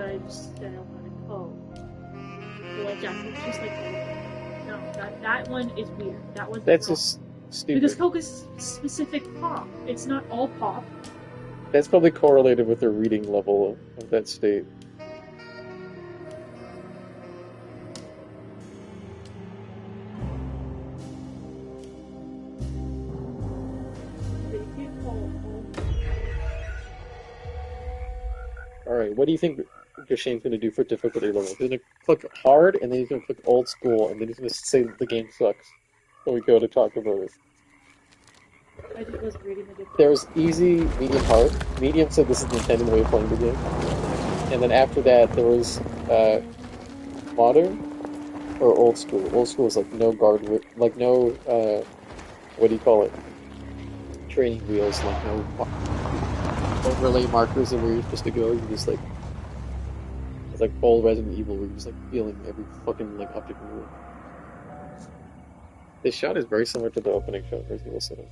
lives that I want to call. Like Jack, it's just like no, that one is weird. That one's That's wrong. just stupid. Because Coke is specific pop. It's not all pop. That's probably correlated with their reading level of that state. Alright, what do you think Gashane's going to do for difficulty level? He's going to click hard, and then he's going to click old school, and then he's going to say that the game sucks. So we go to talk about it. I just wasn't reading the difference. There's easy, medium, hard. Medium said this is the intended way of playing the game. And then after that, there was modern or old school. Old school is like no guard, like no, what do you call it? Training wheels, like no overlay markers and where you're supposed to go. You just like, it's like full Resident Evil where you're just like feeling every fucking like object in the room. This shot is very similar to the opening shot of Resident Evil 7.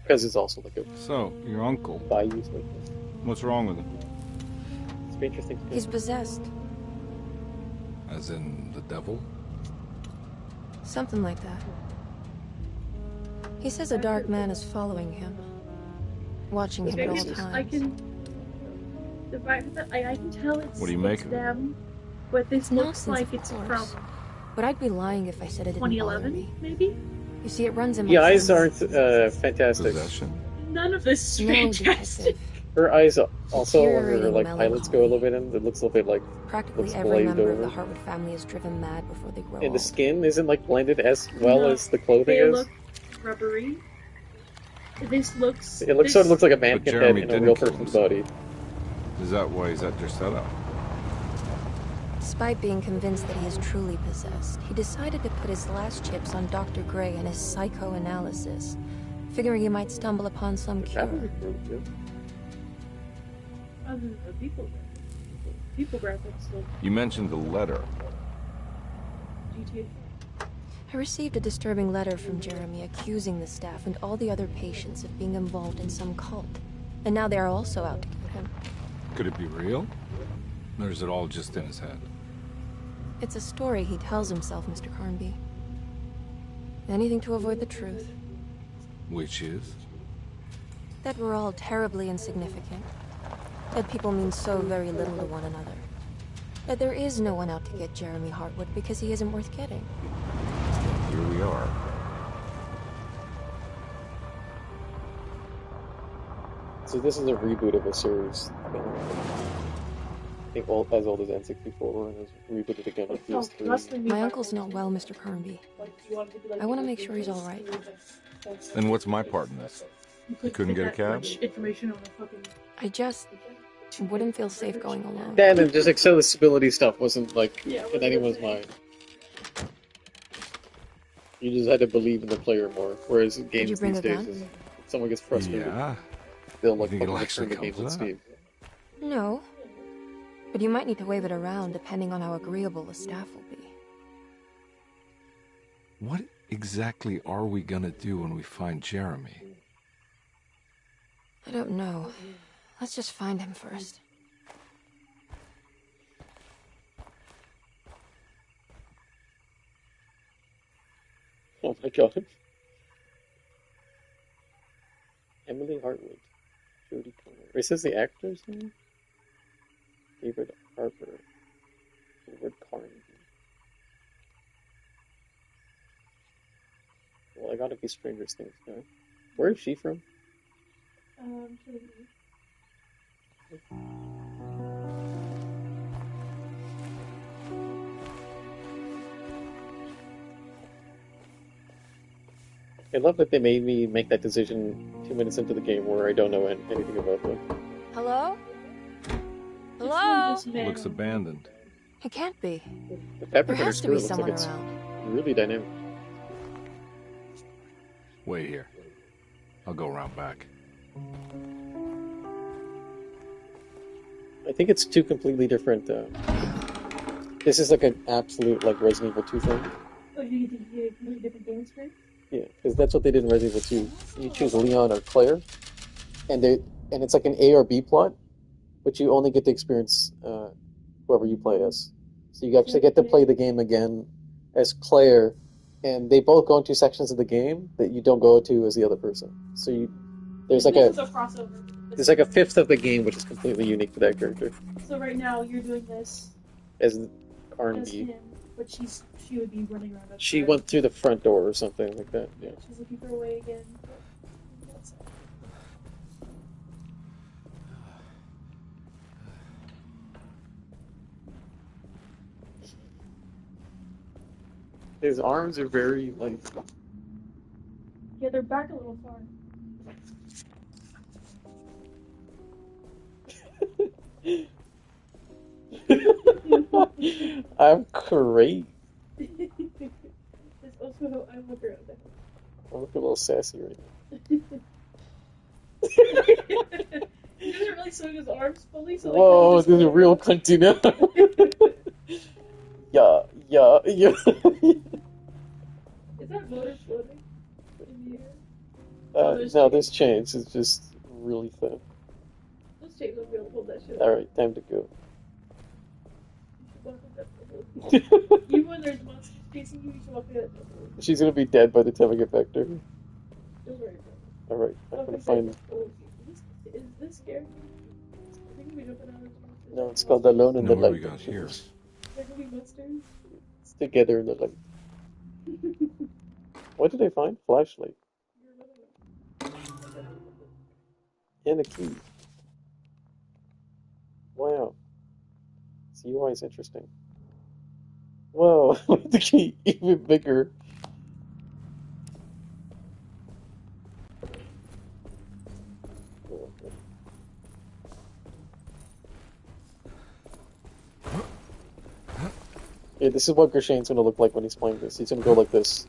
Because it's also like a... So, your uncle. Bayou like this. What's wrong with him? It's very interesting. He's possessed. As in the devil? Something like that. He says a dark man is following him. Watching him at all times. I can tell it's, what do you make it's of them, but this looks like it's from... But I'd be lying if I said it didn't 2011, maybe? You see, it runs in my The eyes sense. aren't fantastic. Possession. None of this is fantastic. Her eyes also, her like melancholy. eyelids go a little bit in. It looks a little bit like Practically looks every member of over. the Hartwood family is driven mad before they grow And the old. skin isn't like blended as well as the clothing They is. look rubbery. This looks... It looks sort of looks like a mannequin head Jeremy in a didn't real kill person's himself. body. Is that why he's at your setup? Despite being convinced that he is truly possessed, he decided to put his last chips on Dr. Gray and his psychoanalysis, figuring he might stumble upon some cure. Other than the people graphics look You mentioned the letter. GTA. I received a disturbing letter from Jeremy accusing the staff and all the other patients of being involved in some cult. And now they are also out to get him. Could it be real? Or is it all just in his head? It's a story he tells himself, Mr. Carnby. Anything to avoid the truth. Which is? That we're all terribly insignificant. That people mean so very little to one another. That there is no one out to get Jeremy Hartwood because he isn't worth getting. Here we are. So this is a reboot of a series. I think as old as N64 and was rebooted again on PS3. My uncle's not well, Mr. Carnby. I want to make sure he's all right. And what's my part in this? You couldn't get a cab? Information on the fucking... I just wouldn't feel safe going alone. That and just accessibility stuff wasn't like in anyone's mind. You just had to believe in the player more. Whereas games you bring these a days, gun? is, if someone gets frustrated, Yeah. they'll like You think it'll fucking actually return the game come with to that? Steve. No. But you might need to wave it around depending on how agreeable the staff will be. What exactly are we gonna do when we find Jeremy? I don't know. Let's just find him first. Oh my god. Emily Hartwood. Jodie Comer. Is this the actor's name? David Harper. Edward Carnegie. Well, I gotta be Stranger Things now. Where is she from? I love that they made me make that decision 2 minutes into the game where I don't know anything about them. Hello? Hello? Looks abandoned. It can't be. The There Pepper has to Squirrel be looks someone like it's around. really dynamic. Wait here. I'll go around back. I think it's two completely different. This is like an absolute like Resident Evil 2 thing. Oh, you think you completely different games, right? Yeah, because that's what they did in Resident Evil 2. You choose Leon or Claire, and it's like an A or B plot, but you only get to experience whoever you play as. So you actually get to play the game again as Claire, and they both go into sections of the game that you don't go to as the other person. So there's like this is a crossover. there's like a fifth of the game which is completely unique to that character So right now you're doing this as as R&B. him, but she would be running around. She went through the front door or something like that. Yeah. She's looking for a way again. But His arms are very like. yeah, they're back a little far. I'm great. It's also I'm a girl. I look a little sassy right He doesn't really swing his arms fully, so now. Whoa, this is a real cunty now. Yeah. Is that motor floating in the air? No, there's chains. It's just really thin. Those chains will be able to hold that shit. Alright, time to go. Even when there's monsters chasing you, you should walk through that door. She's gonna be dead by the time I get back there. Don't worry about it. Alright, I'm gonna find. Is this scary? I think we jumping out of the No, it's called Alone in Now the what do Light. we got here? There could be monsters. It's together in the light. What did I find? Flashlight. And a key. Wow. This UI is interesting. Whoa, the key even bigger. Yeah, this is what Gershane's gonna look like when he's playing this. He's gonna go like this.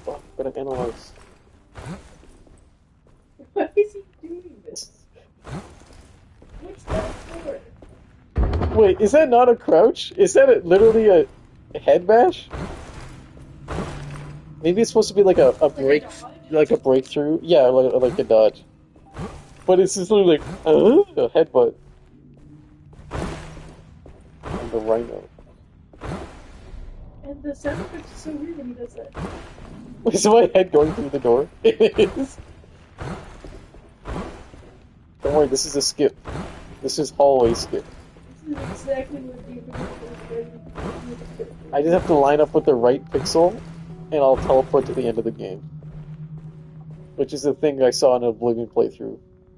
Oh, gotta analyze. Why is he doing this? What's that for? Wait, is that not a crouch? Is that literally a head bash? Maybe it's supposed to be like a break, like a breakthrough. Yeah, like a dodge. But it's just literally like a headbutt. And the rhino. And the sound effect is so weird when he does that. Is my head going through the door? It is. Don't worry, this is a skip. This is hallway skip. This is exactly what you I just have to line up with the right pixel, and I'll teleport to the end of the game. Which is the thing I saw in an Oblivion playthrough.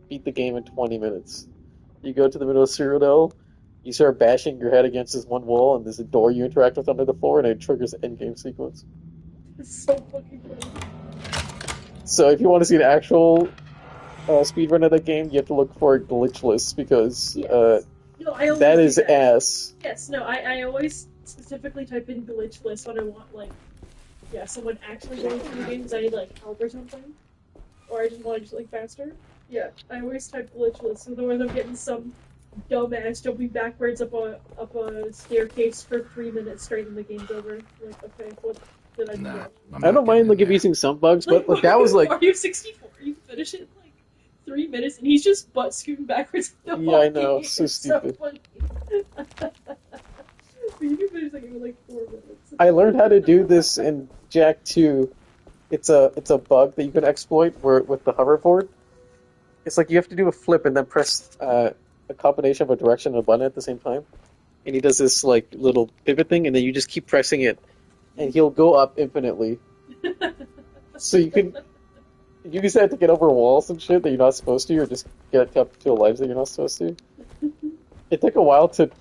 Beat the game in 20 minutes. You go to the middle of Cyrodiil, you start bashing your head against this one wall, and there's a door you interact with under the floor, and it triggers the endgame sequence. It's so fucking funny. So if you want to see an actual speedrun of that game, you have to look for it glitchless, because No, I always that do is that. ass. Yes, no, I always specifically type in glitchless when I want, like, someone actually going through the game because I need, like, help or something. Or I just want to just, like, faster. Yeah, I always type glitchless, so otherwise I'm getting some dumbass jumping backwards up a staircase for 3 minutes straight and the game's over. Like, okay, what did I do? Nah, I don't mind like using some bugs, but like, that was like, Mario 64, you finish it in, like, 3 minutes and he's just butt scooting backwards. The yeah, whole I know, game. so It's stupid. funny. You can finish the game in like 4 minutes. I learned how to do this in Jack 2. It's a bug that you can exploit with the hoverboard. It's like you have to do a flip and then press a combination of a direction and a button at the same time. And he does this like little pivot thing, and then you just keep pressing it, and he'll go up infinitely. So you can decide to get over walls and shit that you're not supposed to, or just get up to lives that you're not supposed to. It took a while to.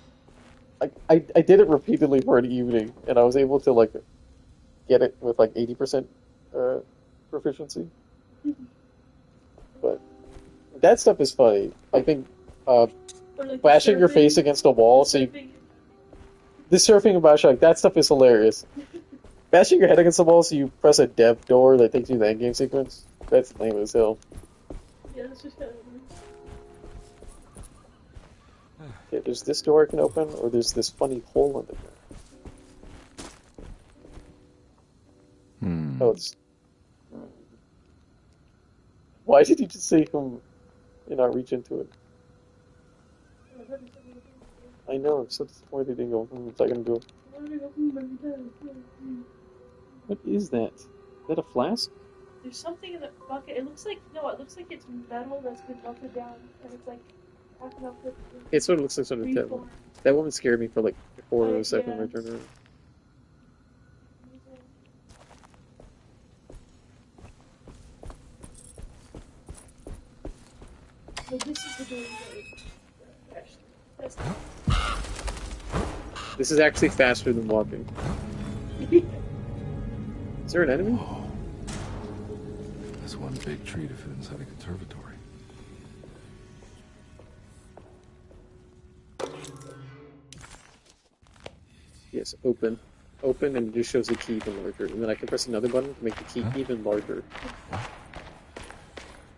I did it repeatedly for an evening, and I was able to like get it with like 80% proficiency. But that stuff is funny. I think Or, like, bashing your face against a wall, so you, the surfing and Bioshock, that stuff is hilarious. Bashing your head against the wall so you press a dev door that takes you to the endgame sequence, that's lame as hell. Yeah, it's just kind of weird. Okay, there's this door I can open, or there's this funny hole in the door. Oh, it's... Why did you just say and not reach into it? I know, I'm so disappointed they didn't go. It's not gonna go. What is that? Is that a flask? There's something in the bucket. It looks like it's metal that's been melted down, and it's like half enough with. It sort of looks like something that. That woman scared me for like a quarter of a second when I turned around. So this is the door that This is actually faster than walking. Is there an enemy? Oh. That's one big tree to fit inside a conservatory. Yes, open. Open, and it just shows the key even larger. And then I can press another button to make the key even larger.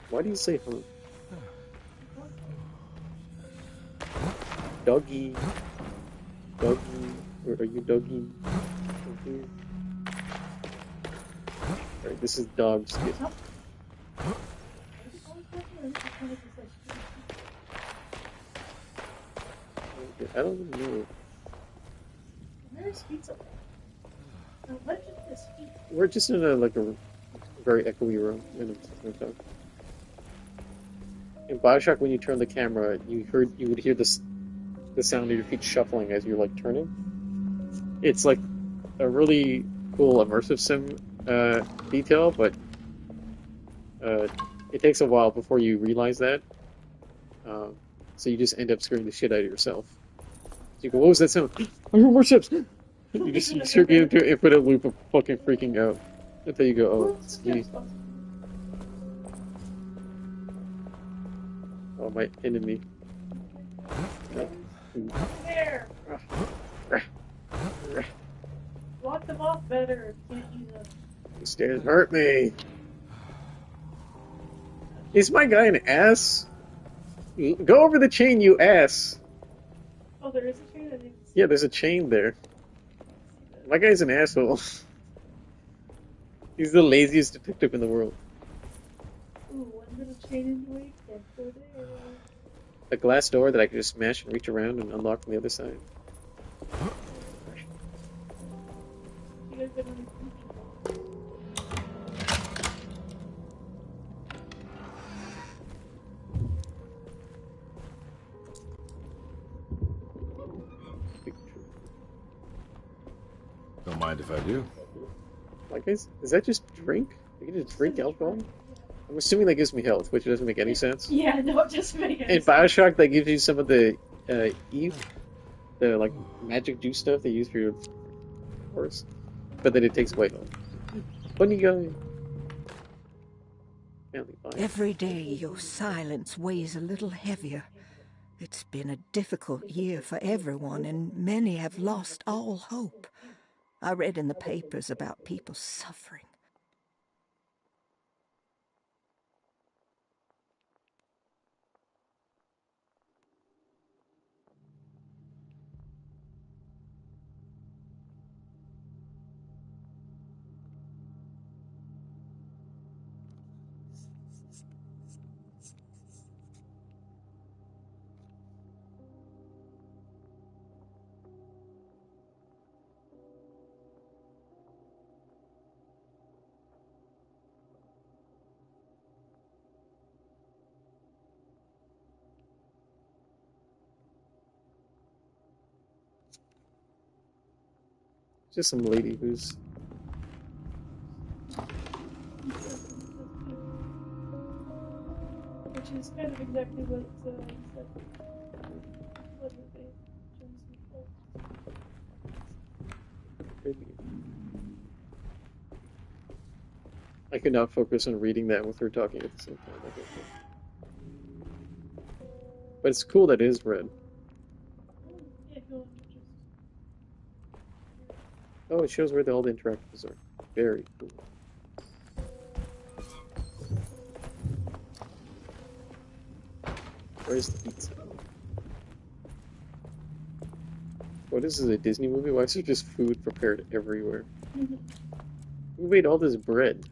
Why do you say huh? Doggy. Doggy. Where are you, doggy? Alright, this is dog's kid. I don't even know. Where's pizza? We're just in a very echoey room. In Bioshock, when you turn the camera, you would hear the sound of your feet shuffling as you're like turning. It's like a really cool immersive sim detail, but it takes a while before you realize that. So you just end up scaring the shit out of yourself. So you go, "What was that sound? I hear more ships!" You start getting into an infinite loop of fucking freaking out until you go, "Oh, geez." Oh, my enemy. There. Block them off better. Can't use them. These stairs hurt me. Is my guy an ass? Go over the chain, you ass. Oh, there is a chain? I didn't see. Yeah, there's a chain there. My guy's an asshole. He's the laziest detective in the world. Ooh, one little chain in the way, can't go there. A glass door that I can just smash and reach around and unlock from the other side. You guys been on Don't mind if I do. Like, is that just drink? You can just drink alcohol? I'm assuming that gives me health, which doesn't make any sense. Yeah, no, it just makes In Bioshock, that gives you some of the Eve, the like magic juice stuff they use for your horse, but then it takes away health. Funny guy. Every day your silence weighs a little heavier. It's been a difficult year for everyone, and many have lost all hope. I read in the papers about people suffering. Just some lady who's which is kind of exactly what said. What did they? I could not focus on reading that with her talking at the same time. But it's cool that it is red. Oh, it shows where all the interactions are. Very cool. Where's the pizza? What is this, a Disney movie? Why is there just food prepared everywhere? Who made all this bread?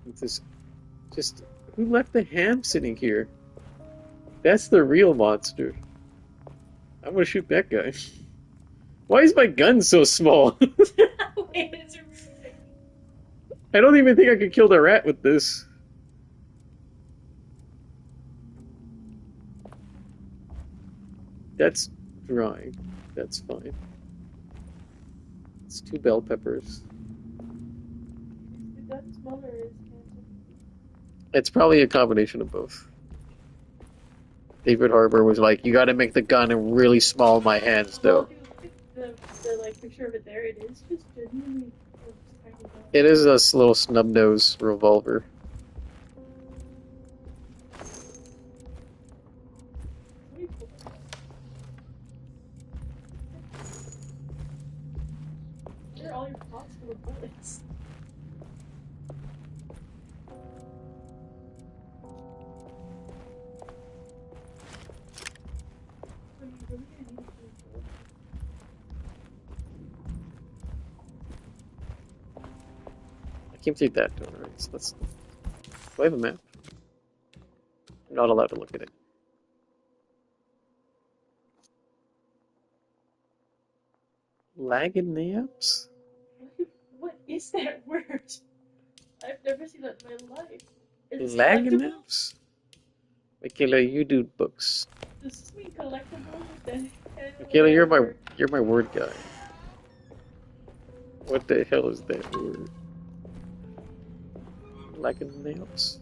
It's this just Who left the ham sitting here? That's the real monster. I'm gonna shoot that guy. Why is my gun so small? Wait, it's a really... I don't even think I could kill the rat with this. That's drawing. That's fine. It's 2 bell peppers. The gun smaller is handsome. It's probably a combination of both. David Harbour was like, you gotta make the gun really small in my hands, though. Well, dude, look at the like picture of it there. It is just genuinely a tiny gun. It is a little snub-nose revolver. Where are all your pots full of bullets? Are you really gonna need to do bullets? I can't take that door, right? So let's... Do I have a map? I'm not allowed to look at it. Laganaps? What is that word? I've never seen that in my life. Is it collectible? Laganaps? Michaela, you do books. Does this mean collectible? Michaela, you're my word guy. What the hell is that word? Laganaps?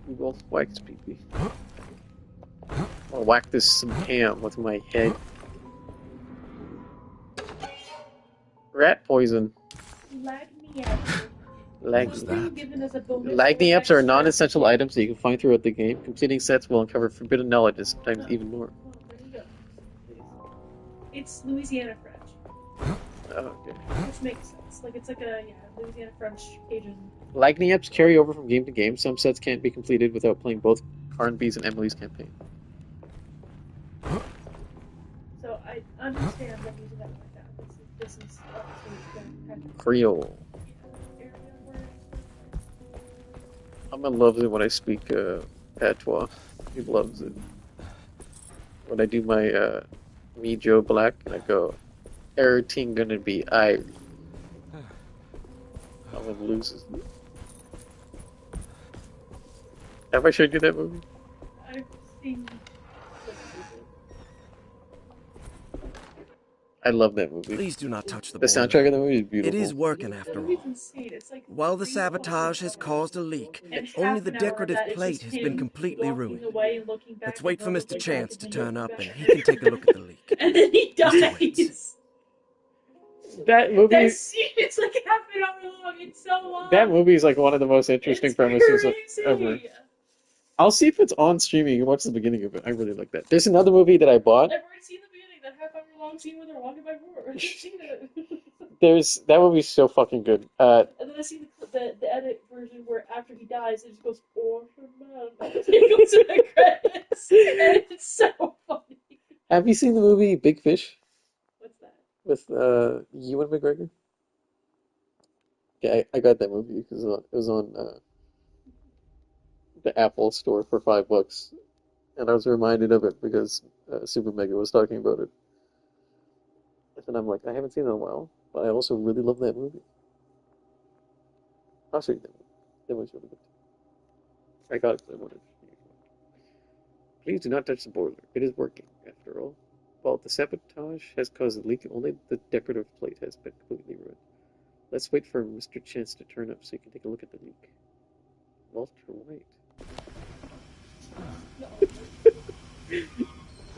You both wax pee-pee. I'll whack this some ham with my head. Rat poison. Lagniaps are non-essential items that you can find throughout the game. Completing sets will uncover forbidden knowledge and sometimes even more. It's Louisiana French. Oh, okay. Which makes sense. Like, it's like a, Louisiana French Cajun. Lagniaps carry over from game to game. Some sets can't be completed without playing both Carnby's and Emily's campaign. So I understand them using that like that. This is obviously Creole. Amma loves it when I speak patois. He loves it. When I do my me Joe Black, and I go, everything gonna be Irish. Amma loses it. Have I showed you that movie? I've seen. I love that movie. Please do not touch the The boiler. soundtrack of the movie is beautiful. It is working after all. While the sabotage has caused a leak, only the decorative plate has been completely ruined. Let's wait for Mr. Chance to turn up and he can take a look at the leak. And then he dies. That movie. It's like half an hour long. It's so long. That movie is like one of the most interesting premises ever. I'll see if it's on streaming. You can watch the beginning of it. I really like that. There's another movie that I bought. I've already seen the beginning. That half hour long scene where they're walking by four. I've seen it. That movie's so fucking good. And then I see the edit version where after he dies, it just goes orphan man. It goes to the credits, and it's so funny. Have you seen the movie Big Fish? What's that? With Ewan McGregor? Yeah, I got that movie because it was on the Apple store for $5, and I was reminded of it because Super Mega was talking about it. And I'm like, I haven't seen it in a while, but I also really love that movie. I'll show you that movie. That one's really good. I got it because I wanted to. Please do not touch the boiler. It is working, after all. While the sabotage has caused a leak, only the decorative plate has been completely ruined. Let's wait for Mr. Chance to turn up so you can take a look at the leak. Walter White.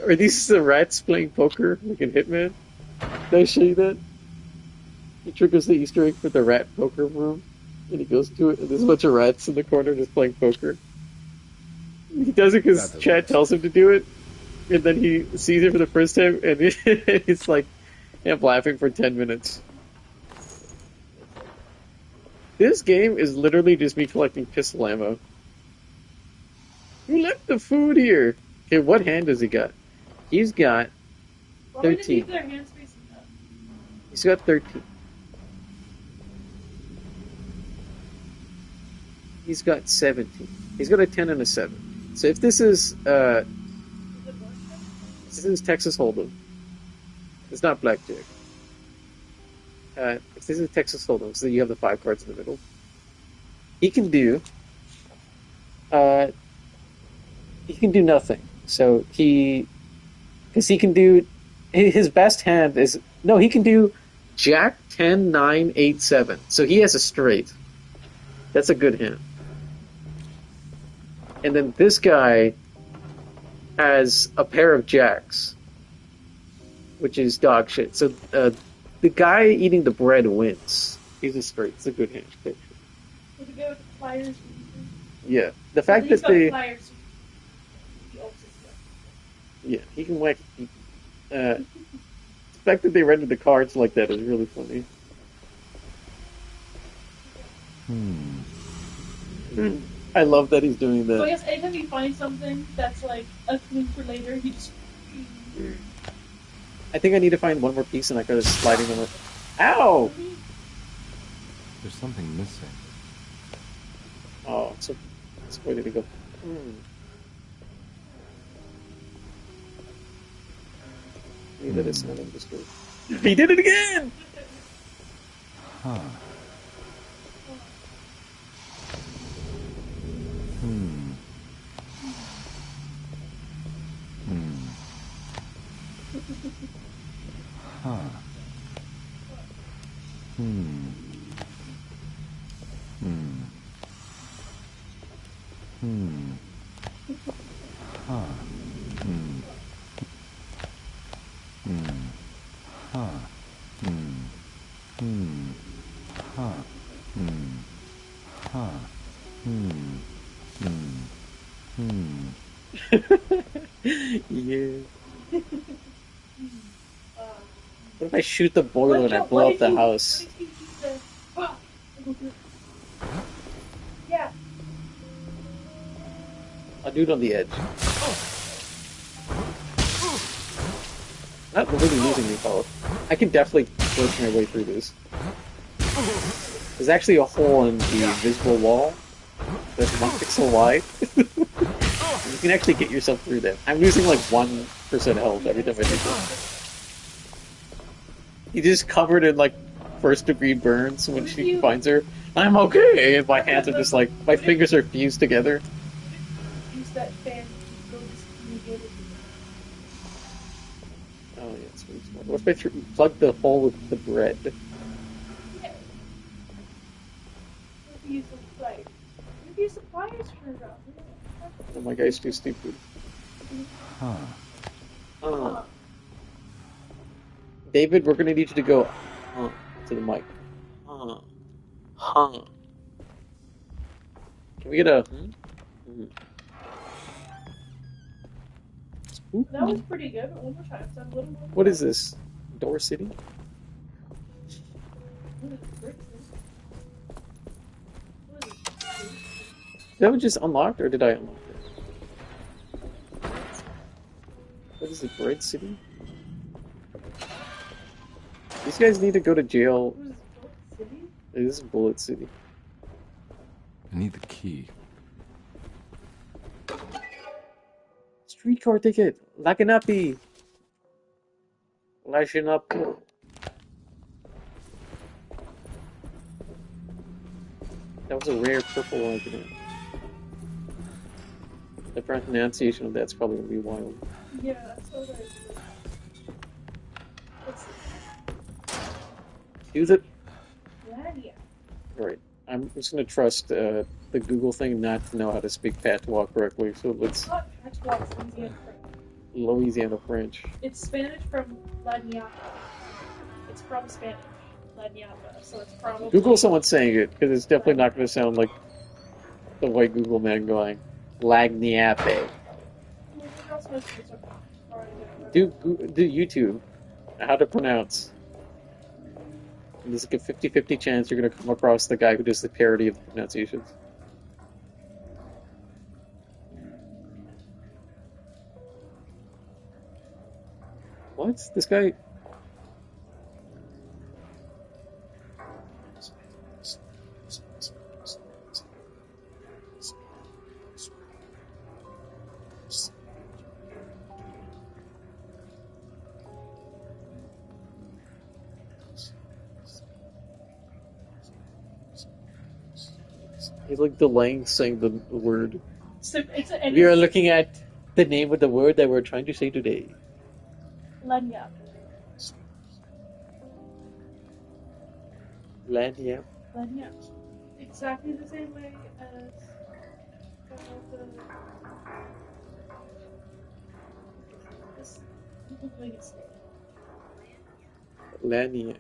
Are these the rats playing poker like in Hitman? Did I show you that? He triggers the Easter egg for the rat poker room, and he goes to it, and there's a bunch of rats in the corner just playing poker. He does it because Chad tells him to do it, and then he sees it for the first time, and it's like, I'm laughing for 10 minutes. This game is literally just me collecting pistol ammo. Who left the food here? Okay, what hand does he got? He's got 13. He's got 13. He's got 17. He's got a 10 and a 7. So if this is Texas Hold'em, it's not blackjack. If this is Texas Hold'em, so you have the 5 cards in the middle. He can do nothing. So because he can do, his best hand is, no, he can do Jack 10, 9, 8, 7. So he has a straight. That's a good hand. And then this guy has a pair of jacks, which is dog shit. So the guy eating the bread wins. He's a straight. It's a good hand. Would you go with the pliers? Yeah. The fact that they... Pliers. Yeah, he can whack... the fact that they rendered the cards like that is really funny. I love that he's doing that. So I guess anytime you find something that's like a clue for later, you just... I think I need to find one more piece and I gotta sliding them. Ow! There's something missing. Oh, so where did he go? Maybe that is not understood. He did it again! Huh. Huh. Huh. Huh. Huh. Huh. Yeah. What if I shoot the boiler and I blow up the house? Yeah. I'll do it on the edge. Not really losing me, Paul. I can definitely glitch my way through this. There's actually a hole in the invisible wall that's 1 pixel wide. You can actually get yourself through that. I'm losing like 1% health every time I do that. He just covered in like first-degree burns when she finds her. I'm okay, and my hands are just like, my fingers are fused together. Use that fan. Oh yeah, it's really smart. What if I plug the hole with the bread? Yeah. Use the pliers. Use the pliers for it. Oh, my guy's too stupid. Huh. David, we're gonna need you to go to the mic. Can we get a That was pretty good, but one more time. So I'm a little more. What is this? Door City? That was just unlocked, or did I unlock it? What is it, Bright City? These guys need to go to jail. This is Bullet City. I need the key. Streetcar ticket! Laganapi! Lashinapu. That was a rare purple Laganap. The pronunciation of that's probably gonna be wild. Yeah, that's what I Use it. Yeah. Alright. I'm just gonna trust the Google thing not to know how to speak patois correctly, so let's... It's not patois, it's Louisiana French. Louisiana French. It's Spanish from La Ñapa. It's from Spanish, La Ñapa, so it's probably... Google someone saying it, because it's definitely not gonna sound like the white Google man going, Lagniape. Do YouTube. How to pronounce. And there's like a 50-50 chance you're going to come across the guy who does the parody of the pronunciations. What? This guy... He's like delaying saying the word. So We are looking at the name of the word that we're trying to say today. Lanyap. Lanyap. Lanyap. Exactly the same way as this. Lanyap.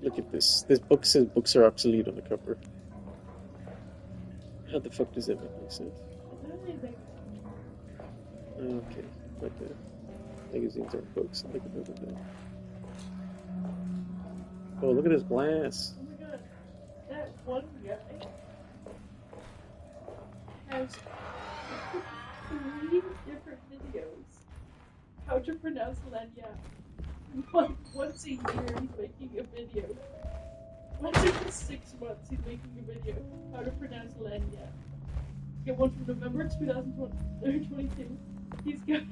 Look at this. This book says books are obsolete on the cover. How the fuck does that make any sense? Okay, but magazines aren't books. I can remember that. Oh, look at this glass. Oh my god. That one guy has 3 different videos. How to pronounce Lanyap. Once a year he's making a video. Once every 6 months he's making a video. How to pronounce Lanyap. Get one from November 2022. He's got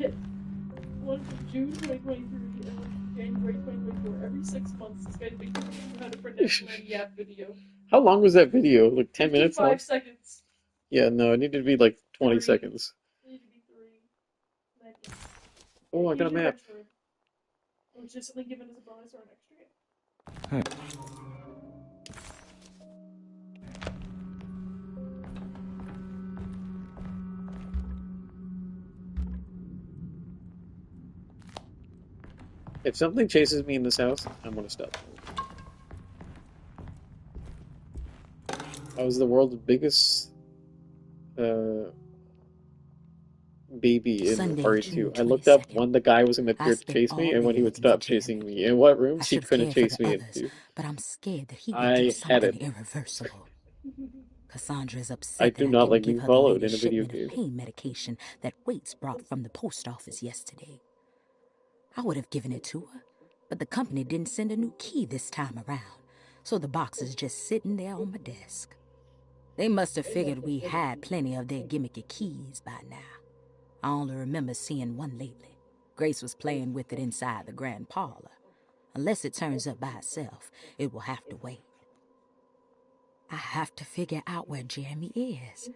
one from June 2023 and one from January 2024. Every 6 months this guy's making how to pronounce Lanyap video. How long was that video? Like 10 minutes? 5 seconds. Yeah, no, it needed to be like 20 seconds. It needed to be 3. Lanyap. Oh, I got a map. It was just something given as a bonus or an extra game. If something chases me in this house, I'm gonna stop. I was the world's biggest baby in Sunday, RE2. June I looked up 22nd. when the guy was gonna appear to chase me and when he would stop chasing me, and what rooms he couldn't chase me into. But I'm scared that he would I do had something it. irreversible. Cassandra's upset I do that not I like didn't being give her the followed in a latest video shipment of game. pain medication that Waits brought from the post office yesterday. I would have given it to her, but the company didn't send a new key this time around, so the box is just sitting there on my desk. They must have figured we had plenty of their gimmicky keys by now. I only remember seeing one lately. Grace was playing with it inside the grand parlor. Unless it turns up by itself, it will have to wait. I have to figure out where Jeremy is.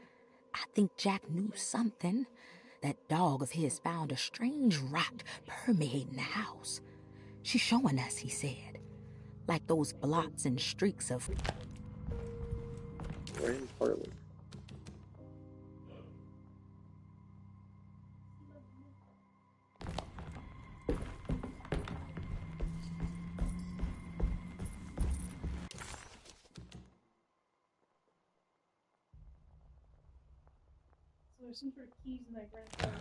I think Jack knew something. That dog of his found a strange rot permeating the house. She's showing us, he said. Like those blots and streaks of... Grand parlor. There's some sort of keys in that grand parlor.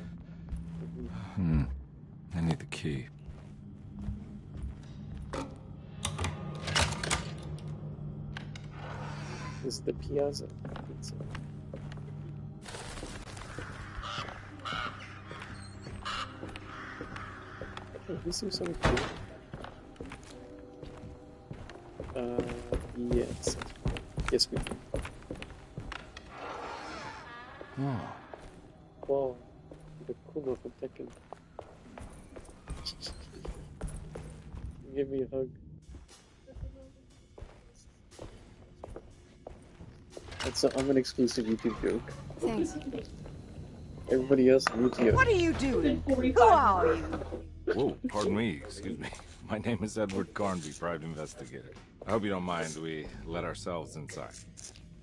I need the key. This is the piazza. Oh, this seems so cool. Yes. Yes, we do. Oh. Wow. The Kuma from Tekken. Give me a hug. I'm an exclusive YouTube joke. Thanks. Everybody else, YouTube. What are you doing? Who are you? Whoa, pardon me, excuse me. My name is Edward Carnby, private investigator. I hope you don't mind we let ourselves inside.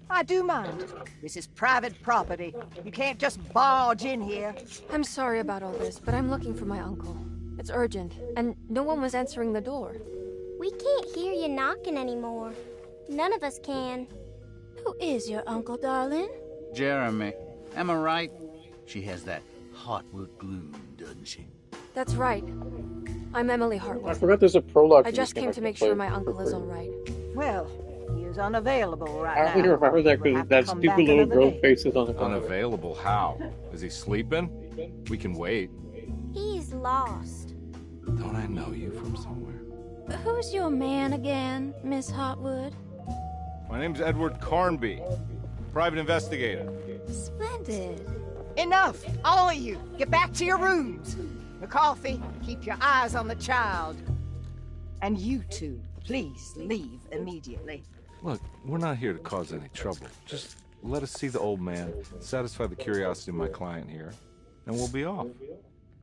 I do mind. This is private property. You can't just barge in here. I'm sorry about all this, but I'm looking for my uncle. It's urgent, and no one was answering the door. We can't hear you knocking anymore. None of us can. Who is your uncle, darling? Jeremy. Am I right? She has that heartwood gloom, doesn't she? That's right. I'm Emily I Hartwood. forgot there's a prologue. I just came to make sure my uncle is all right. Well, he is unavailable right I now. only remember that because that's Come stupid back little another girl day. faces on the cover. Unavailable? How? Is he sleeping? We can wait. He's lost. Don't I know you from somewhere? Who's your man again, Miss Hartwood? My name's Edward Carnby, private investigator. Splendid. Enough, all of you. Get back to your rooms. McCarthy, keep your eyes on the child. And you two, Please leave immediately. Look, we're not here to cause any trouble. Just let us see the old man, satisfy the curiosity of my client here, and we'll be off.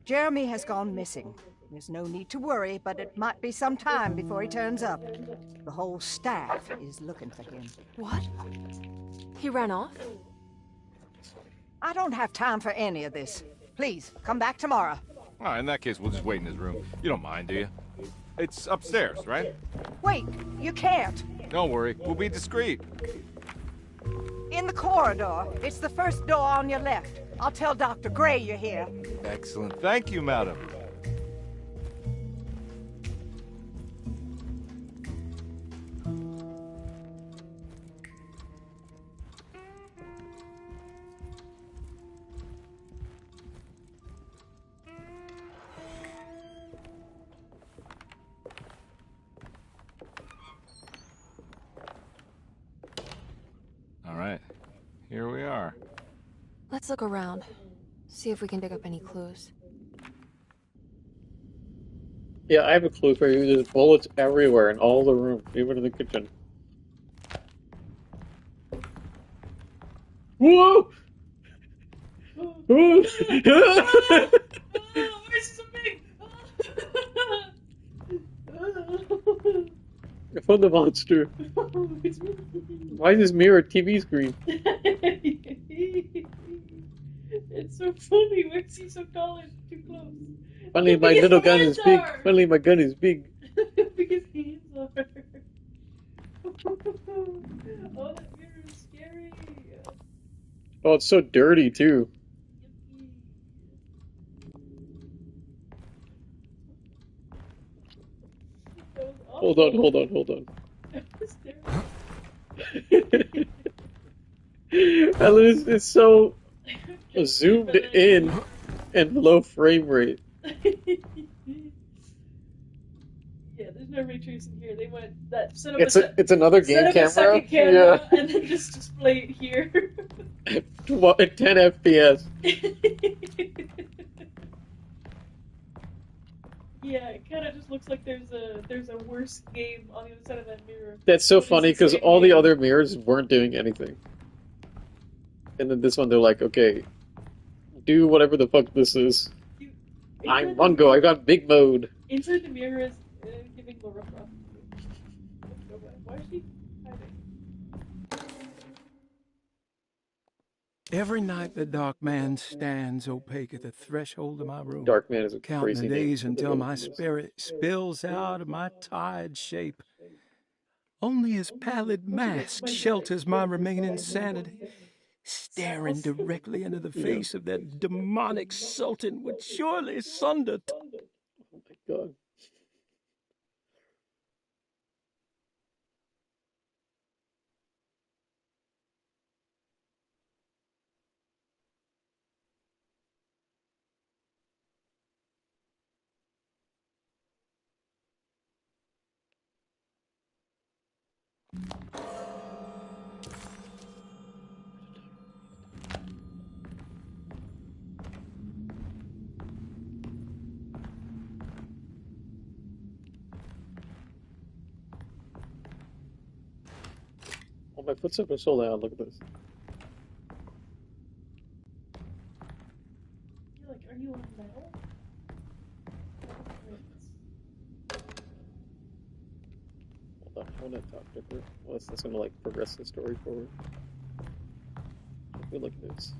Jeremy has gone missing. There's no need to worry, but it might be some time before he turns up. The whole staff is looking for him. What? He ran off? I don't have time for any of this. Please, come back tomorrow. All right, in that case, we'll just wait in his room. You don't mind, do you? It's upstairs, right? Wait, you can't. Don't worry, we'll be discreet. In the corridor. It's the first door on your left. I'll tell Dr. Gray you're here. Excellent. Thank you, madam. All right, here we are. Let's look around. See if we can dig up any clues. Yeah, I have a clue for you. There's bullets everywhere in all the rooms, even in the kitchen. Whoa! Whoa! Where's so big? I found the monster. Why is this mirror a TV screen? It's so funny. Why is he so tall and too close? Finally, my little gun is big. Finally, my gun is big. Because hands are. Oh, that mirror is scary. Oh, it's so dirty too. Hold on. At least it's so zoomed in and low frame rate. Yeah, there's no ray tracing here. They went that set up It's another game camera. A second camera and then just display it here. 10 FPS. Yeah, it kind of just looks like there's a worse game on the other side of that mirror. That's so funny because all the other mirrors weren't doing anything, and then this one they're like, okay, do whatever the fuck this is. I'm Mungo. I got big mode. Inside the mirror is giving Laura Croft. Why is she hiding? Every night the dark man stands opaque at the threshold of my room. Dark man is a counting crazy the days name. until my spirit spills out of my tired shape. Only his pallid mask shelters my remaining sanity. Staring directly into the face of that demonic sultan would surely sunder. Oh my god. Oh, my footsteps are so loud. Look at this. You're like, are you on metal? Hold on, I want to talk to her. Well, that's gonna like progress the story forward. I feel like it is.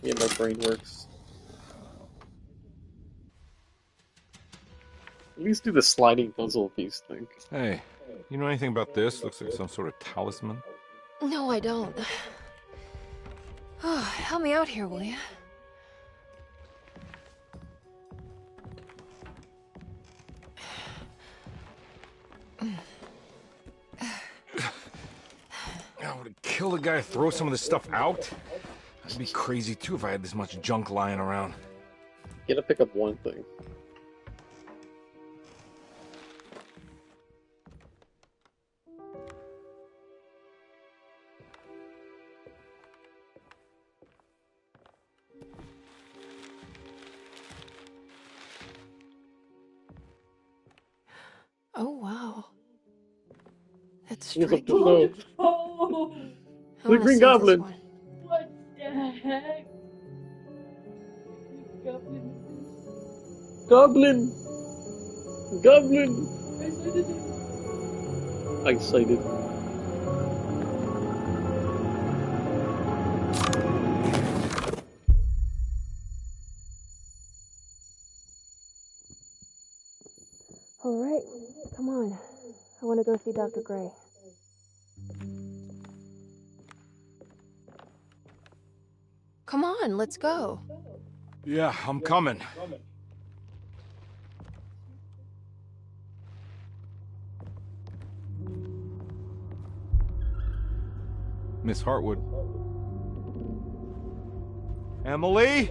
Yeah, my brain works. At least do the sliding puzzle piece thing. Hey, you know anything about this? Looks like some sort of talisman. No, I don't. Oh, help me out here, will you? I would kill the guy, throw some of this stuff out. I'd be crazy too if I had this much junk lying around. You gotta pick up one thing. It's He was up striking. to Oh, I the want to Green save this Goblin. one. what the heck? Goblin. Goblin. Goblin. I cited him. I cited. All right, come on. I want to go see Dr. Gray. Come on, let's go. Yeah, I'm coming. Miss Hartwood. Emily?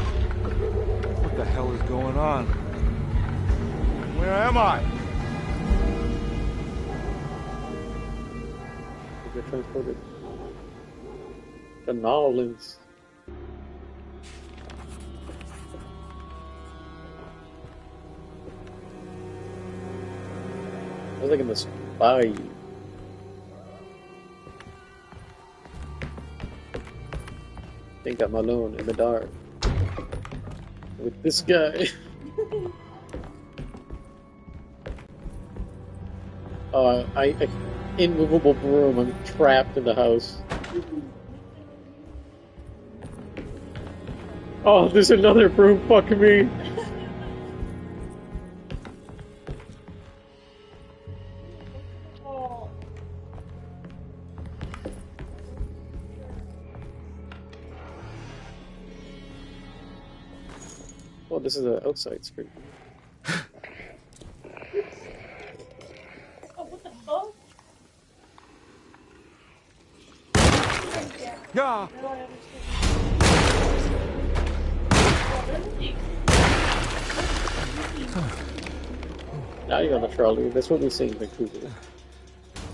What the hell is going on? Where am I? We get transported to New Orleans. I was like in the spy. Think I'm alone in the dark with this guy. I immovable broom. I'm trapped in the house. Oh, there's another broom. Fuck me. Oh, this is an outside street. Oh, what the fuck? Yeah. Now I understand. Now you're on the trolley. That's what we say in Vancouver.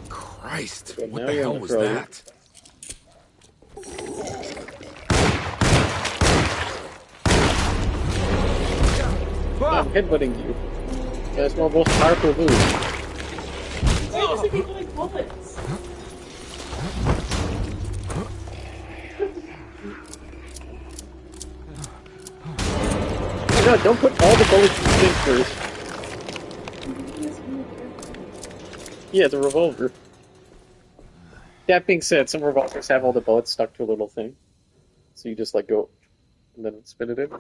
Christ, But what now the you're on hell was trolley. that? I'm headbutting you. That's my most powerful move. Why does it give like bullets? Oh god, don't put all the bullets in the thing first. Yeah, it's a revolver. That being said, some revolvers have all the bullets stuck to a little thing. So you just like go and then spin it in. You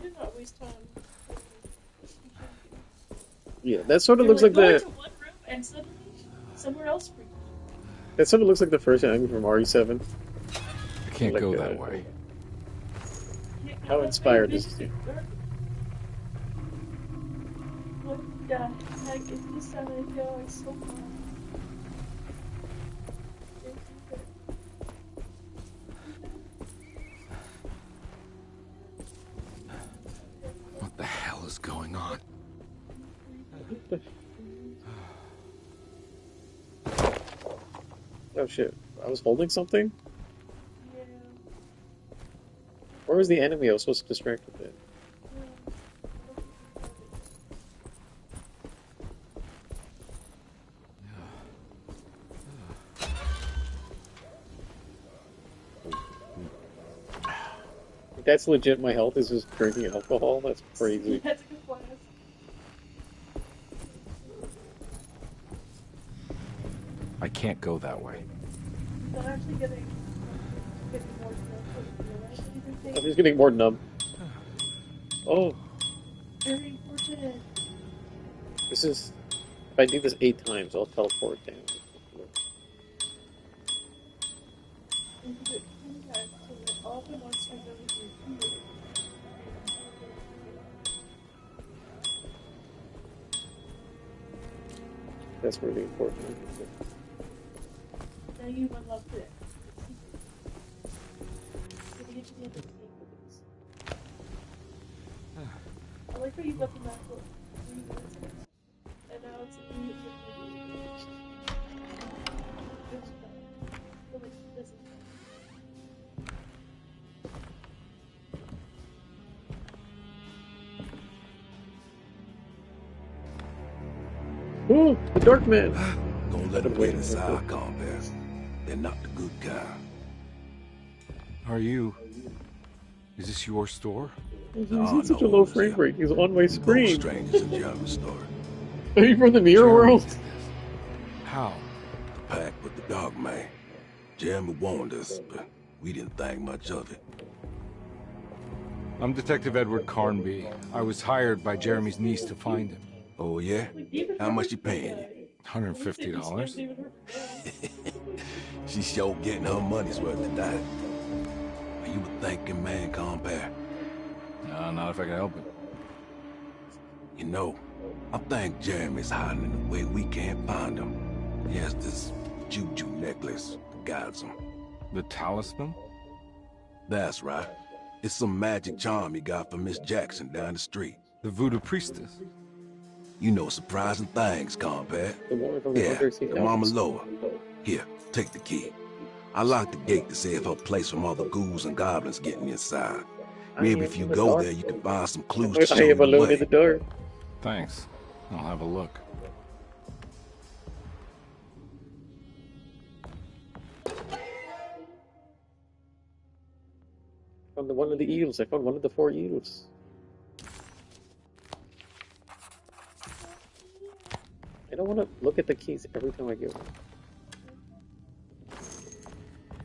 did not waste time. Yeah, that sort of You're looks like go the. into one room and suddenly somewhere else for you. That sort of looks like the first enemy from RE7. I can't go that way. How inspired is he? What the heck is this sound going so far? What the hell is going on? Oh shit, I was holding something? Yeah. Where was the enemy I was supposed to distract with it? If that's legit, my health is just drinking alcohol? That's crazy. That's a good plan. I can't go that way. I'm actually getting more I'm just getting more numb. Oh, very important. this is... If I do this 8 times, I'll teleport down. That's really important. Now you unlock it. I like how you got the map for 3 minutes ago, and now it's Ooh, the Dark Man. Gonna let them get inside, combat. They're not the good kind. Are you... Is this your store? He's in such a low frame rate. He's on my screen. Strangers in German store. Are you from the Mirror World? How? The pact with the Dog Man. Jeremy warned us, but we didn't think much of it. I'm Detective Edward Carnby. I was hired by Jeremy's niece to find him. Oh, yeah? How much she paying you? $150. She's sure getting her money's worth tonight. Are you a thinking man, compare? No, not if I can help it. You know, I think Jeremy's hiding in a way we can't find him. He has this juju necklace that guides him. The talisman? That's right. It's some magic charm he got from Miss Jackson down the street. The voodoo priestess? You know surprising things, compadre. Yeah, the Mama Loa. Here, take the key. I locked the gate to save her place from all the ghouls and goblins getting inside. Maybe if you go there, you can find some clues to show you the way. In the dark. Thanks. I'll have a look. Found one of the eels. I found one of the 4 eels. I don't want to look at the keys every time I get one.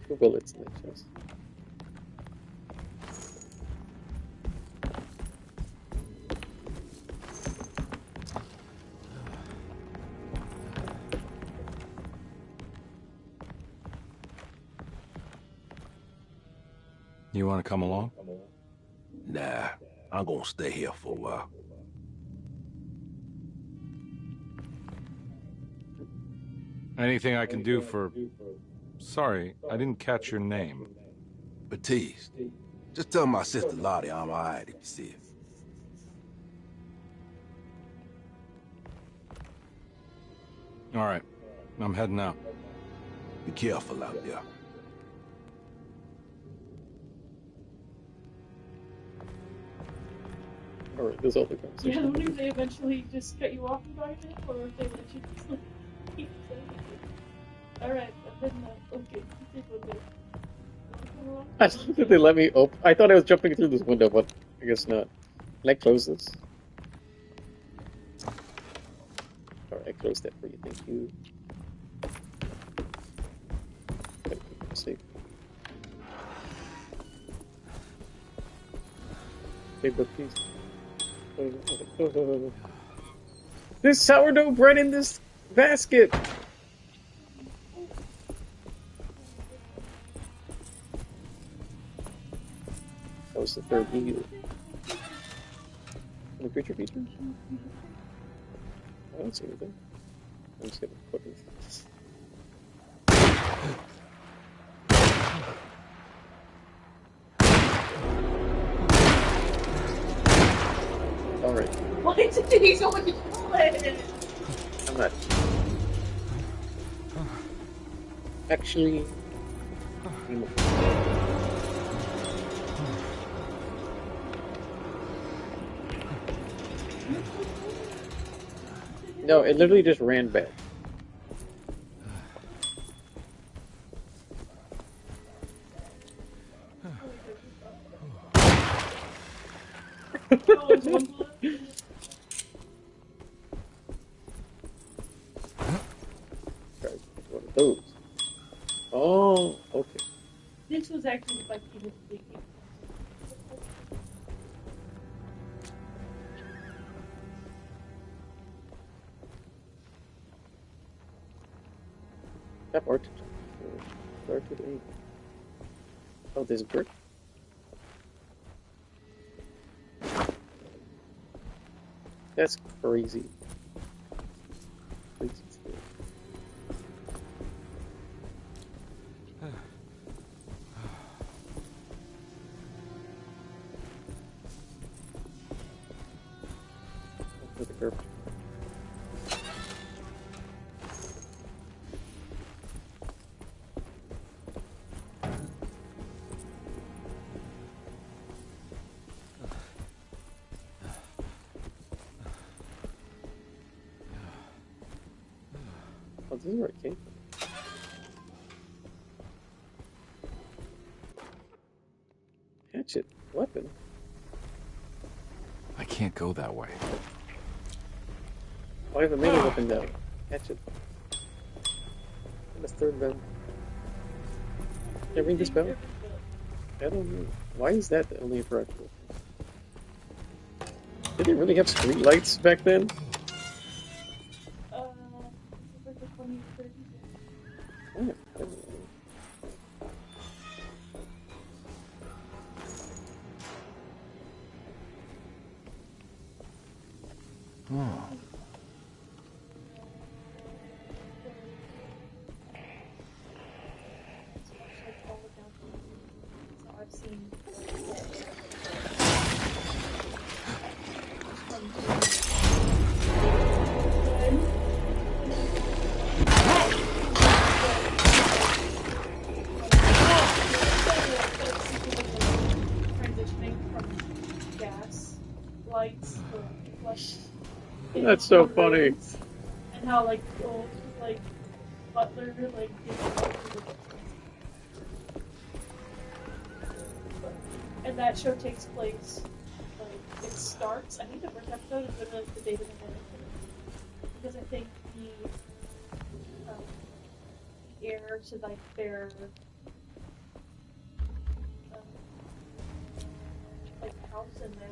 2 bullets in the chest. You want to come along? Nah, I'm gonna stay here for a while. Anything I can do for... Sorry, I didn't catch your name. Baptiste. Just tell my sister Lottie I'm alright if you see it. All right, I'm heading out. Be careful out there. Alright, there's all the conversation. Yeah, I wonder if they eventually just cut you off and buy it, or if they let you just like keep saying it. Alright, I'm heading out. Okay, keep it with me. I thought that they let me open. I thought I was jumping through this window, but I guess not. Can I close this? Alright, I closed that for you. Thank you. Safe. Okay, but please. There's sourdough bread in this basket! That was the 3rd eel. Any creature features? I don't see anything. I'm just gonna put this. Alright. Why did he so much bullet? I'm not. Actually. No, it literally just ran back. One of those. Oh, okay. This was actually like even thinking. Tap art. Start with A. Oh, there's brick. That's crazy. Crazy stuff. With a curve. Oh, this is where it came from. Hatchet. Weapon. I can't go that way. Oh, I have a melee weapon now. Hatchet. And a third bell. Can I ring this bell? I don't know. Why is that only for actual? Did they really have street lights back then? Like the 20s, 30s. I don't know. Oh. I've seen. Transitioning from gas lights to like. That's so funny. And how like old like Butler like did and that show takes place like it starts. I think the first episode is literally like the day of the minute because I think the heir to like their like house and their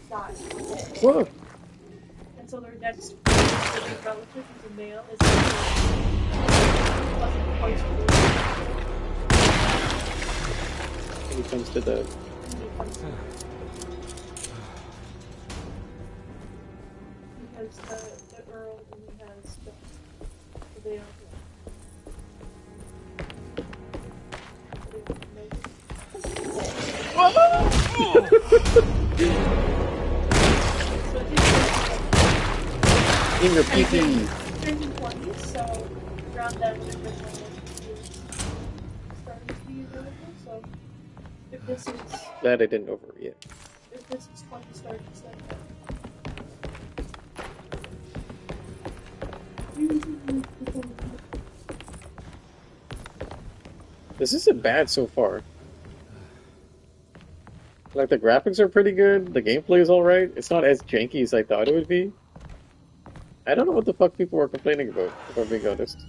died. Whoa. And so their next relative who's a male is When it comes to the because the Earl only has the they don't in your pee-pee. turning 20s, so around then when the starting to be available, so if this is Glad I didn't over it yet. if this is 20 starts like that. This isn't bad so far. Like, the graphics are pretty good, the gameplay is alright, it's not as janky as I thought it would be. I don't know what the fuck people were complaining about, if I'm being honest.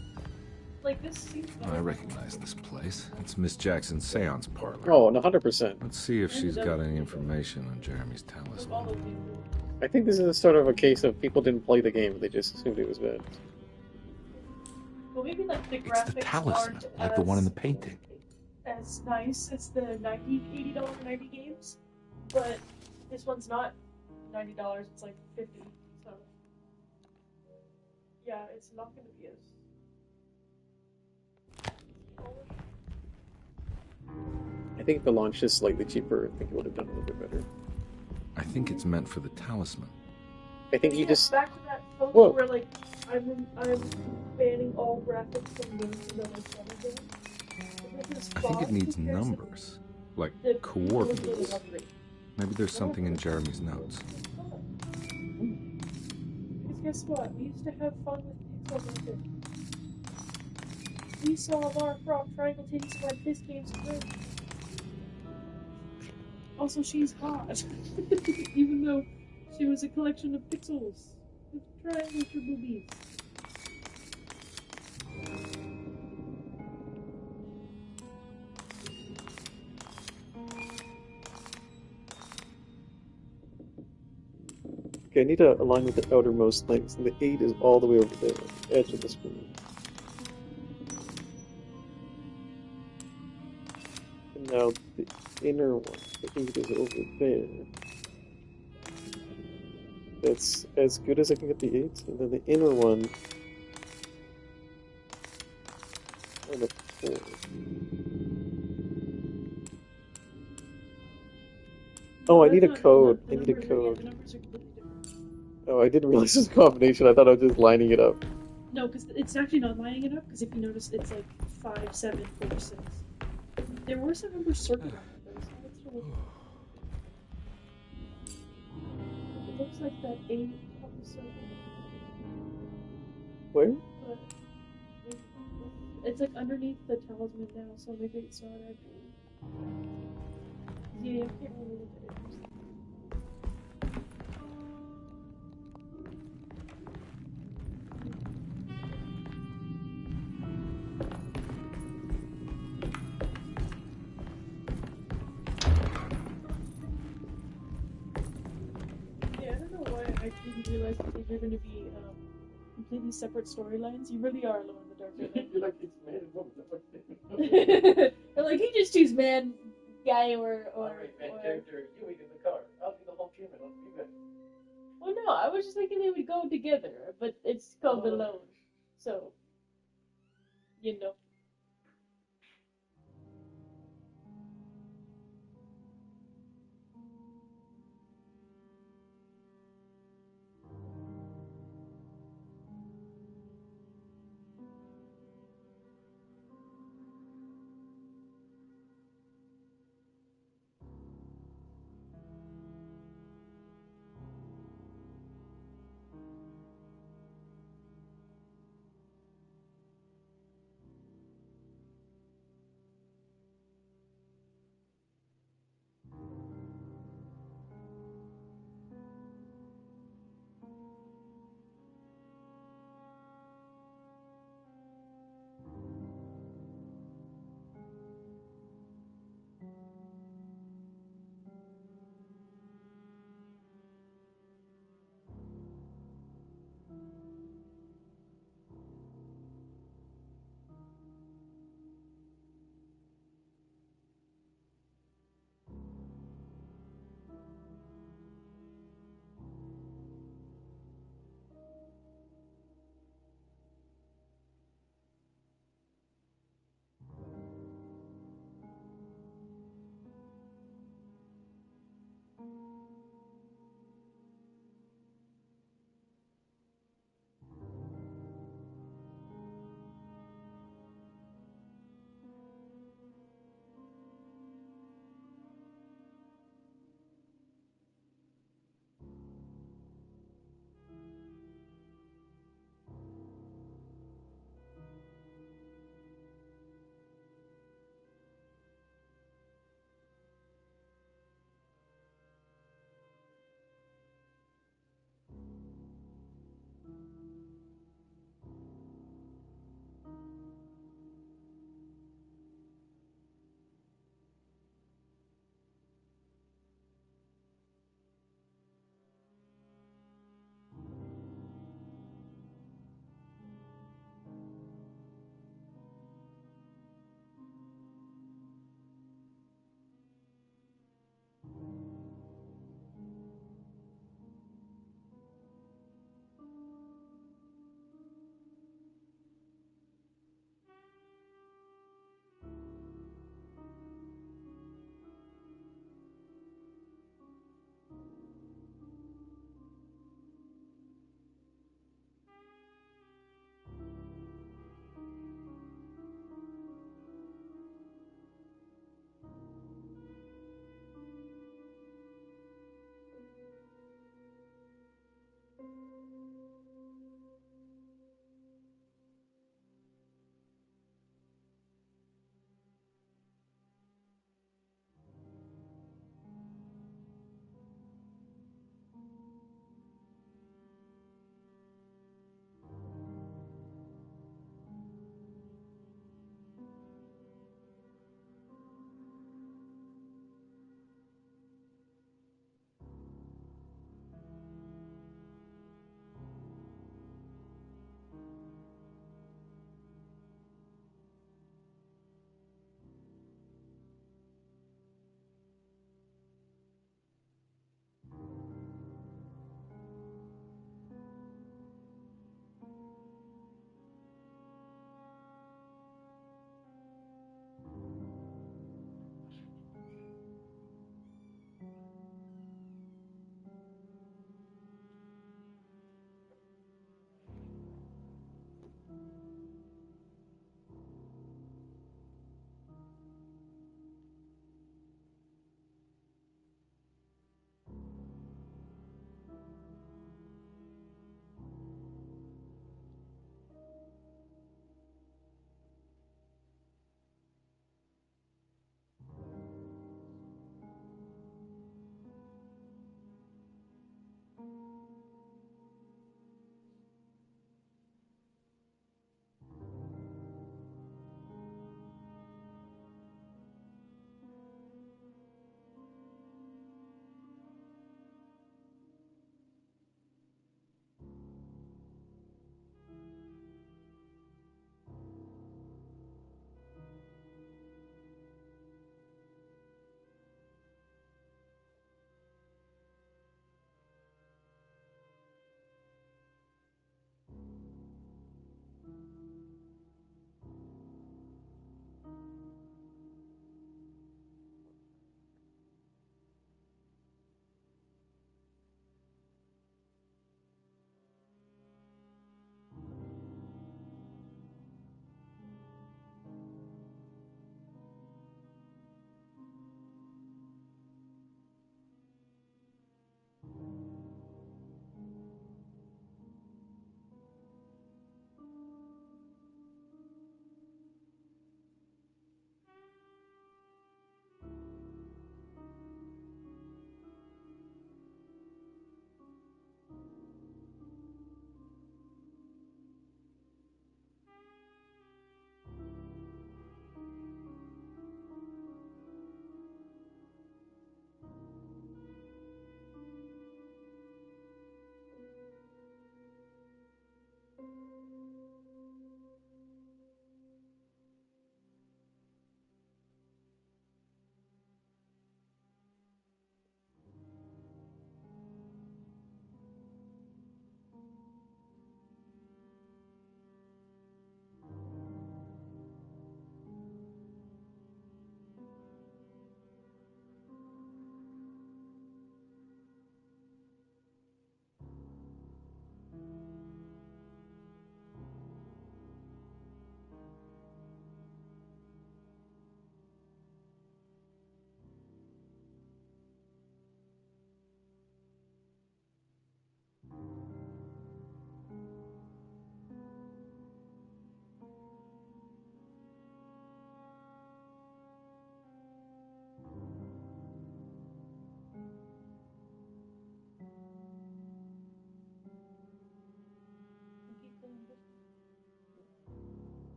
Like, this seems I recognize this place. It's Miss Jackson's seance parlor. Oh, 100%. Let's see if she's got any information on Jeremy's talisman. I think this is sort of a case of people didn't play the game, they just assumed it was bad. well, maybe like the It's graphics the talisman, aren't like the one in the painting. as nice as the $80 games, but this one's not $90, it's like $50, so yeah, it's not going to be as I think if the launch is slightly cheaper, I think it would have done a little bit better. I think it's meant for the talisman. I think you just... back to that photo Whoa. where like I'm banning all graphics from games and then I think it needs numbers, like coordinates. Maybe there's something in Jeremy's notes. Because guess what? We used to have fun with pixel. We saw Lara Croft triangle titties like this game's great. Also, she's hot, even though she was a collection of pixels with triangles for boobies. Okay, I need to align with the outermost things, and the 8 is all the way over there, at the edge of the screen. And now the inner one, the 8 is over there. That's as good as I can get the 8, and then the inner one and a 4. Oh, I need a code. I need a code. Oh, I didn't realize this was a combination. I thought I was just lining it up. No, because it's actually not lining it up, because if you notice, it's like 5, 7, 4, 6. There were some numbers circled on it, it looks like that 8 on the circle. Where? But it's like underneath the talisman now, so maybe it's not actually. Yeah, I can't really look at it. Yeah, I don't know why I didn't realize that these are going to be completely separate storylines. You really are alone in the dark right now. You're like, it's man and woman. Or like, you just choose man, guy, or character, you eat in the car. I'll do the whole treatment. I'll be good. Well, no, I was just thinking they would go together, but it's called alone, so you know.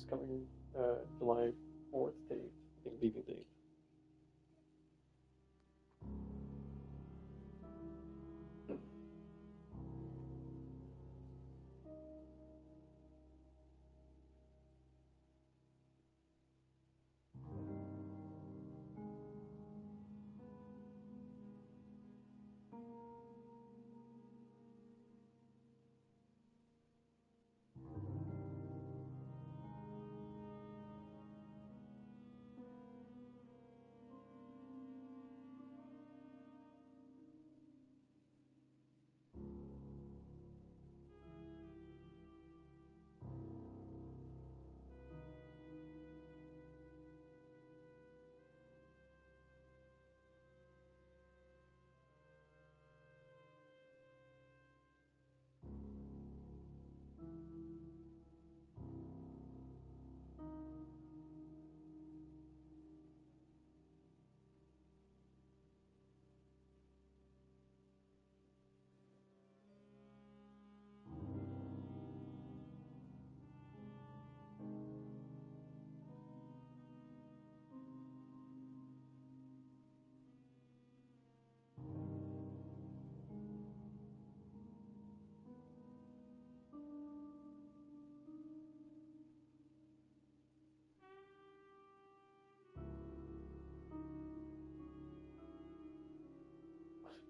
It's coming July 4th to 8th, I think leaving date.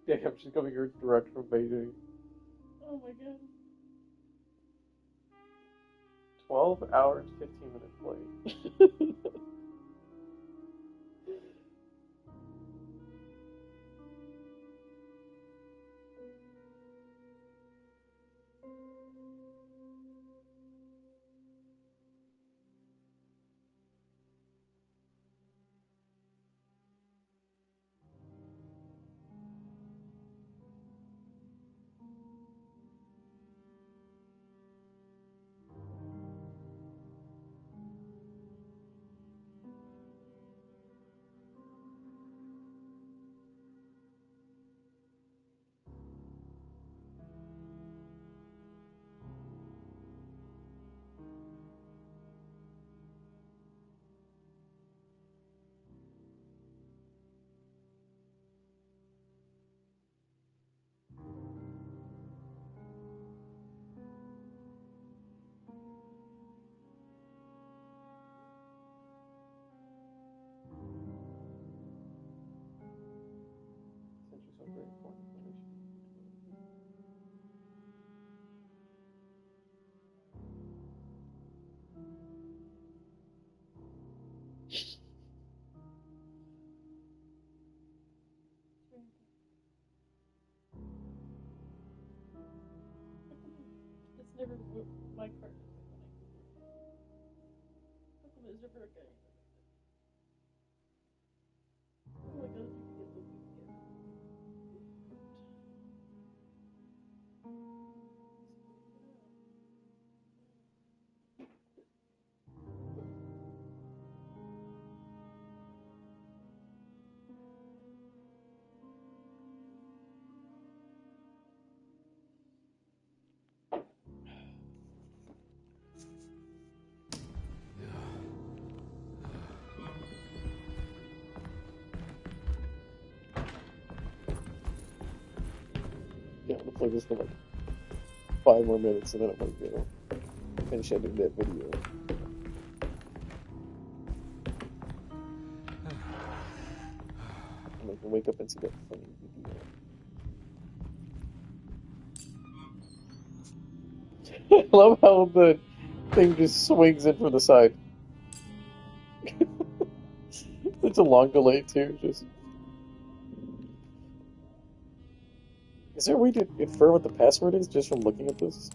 Damn, she's coming here direct from Beijing. Oh my god. 12 hours, 15-minute flight. Very important information. It's never my card. It's never a guy. Oh my god, you can get the Yeah, I'm gonna play this for like 5 more minutes and then I'm gonna finish editing that video. And I can wake up and see that funny video. I love how the thing just swings in from the side. Such a long delay too, just... Is there a way to infer what the password is just from looking at this?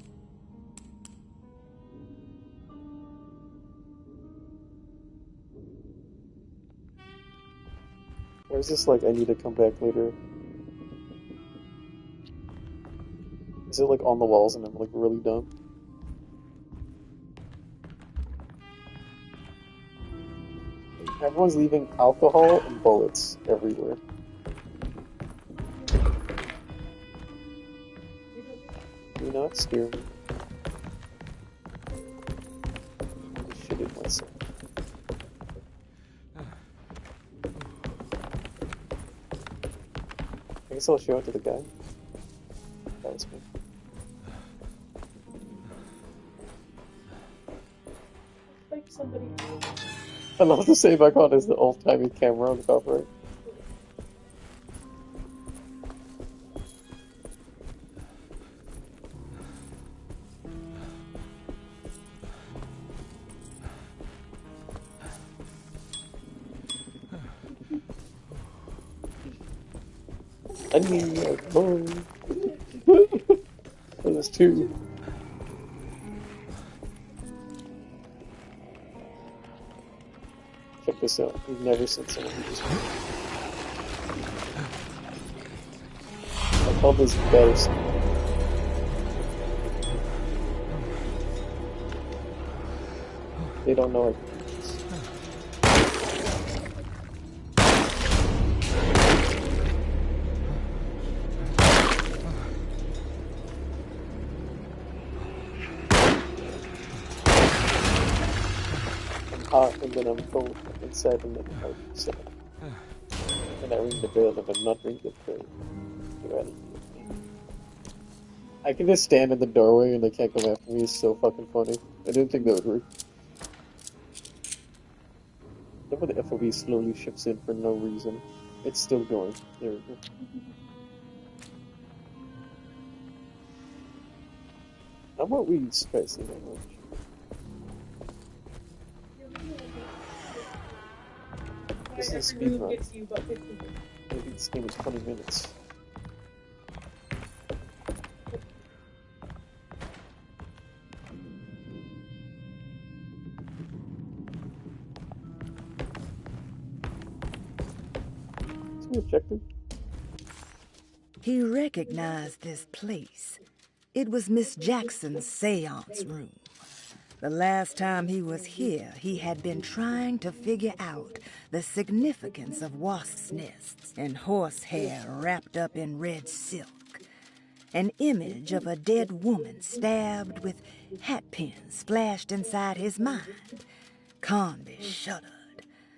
Or is this like, I need to come back later? Is it like on the walls and I'm like really dumb? Everyone's leaving alcohol and bullets everywhere. Do not scare me. Shit it. guess I'll show it to the guy. That was me. Like somebody. I love the save icon is the old-timey camera on the top right. I need a boy. There's two. Check this out. We've never seen someone do this before. I call this better stuff. They don't know it. And then I'm cold inside and then I'm sad. And I ring the bell if I'm not ringing the bell. Get out of here. I can just stand in the doorway and they can't come after me. It's so fucking funny. I didn't think that would work. Look how the FOV slowly shifts in for no reason. It's still going. There we go. How about we spicy that much? This is speed run. Maybe this game is 20 minutes. What's the objective? He recognized this place. It was Miss Jackson's seance room. The last time he was here, he had been trying to figure out the significance of wasps' nests and horsehair wrapped up in red silk. An image of a dead woman stabbed with hatpins flashed inside his mind. Conby shuddered.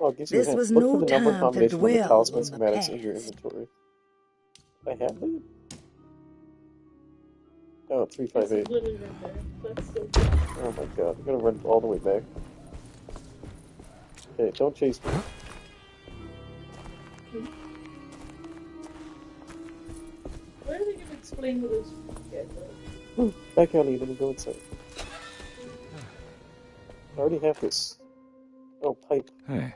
Oh, This was no time to dwell on the schematics in your past. inventory. I have that? Oh, 358. It's literally right there. That's so cool. Oh my god, I'm gonna run all the way back. Okay, don't chase me. Where are they gonna explain what this is? Back alley, let me go inside. I already have this. Oh, pipe. Hey.